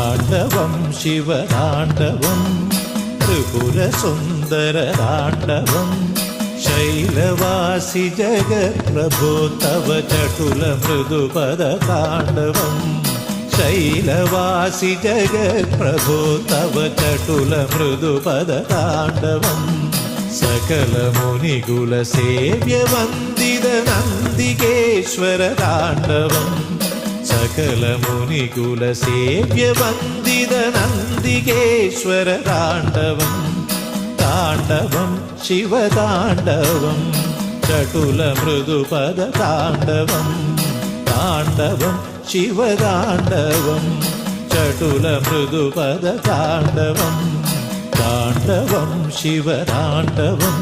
താണ്ഡവം ശിവതാണ്ഡവം ത്രിപുരസുന്ദരതാണ്ഡവം ശൈലവാസി ജഗത്പ്രഭോ തവ ചടുല മൃദുപദതാണ്ഡവം ശൈലവാസി ജഗത്പ്രഭോ തവ ചടുല മൃദുപദതാണ്ഡവം സകല മുനികുല സേവ്യ വന്ദിത നന്ദികേശ്വര താണ്ഡവം സകല മുനികുല സേവ്യ വന്ദിത നന്ദികേശ്വര താണ്ഡവം താണ്ഡവം ശിവതാണ്ഡവം ചടുല മൃദുപദ താണ്ഡവം താണ്ഡവം ശിവതാണ്ഡവം ചടുല മൃദുപദ താണ്ഡവം താണ്ഡവം ശിവതാണ്ഡവം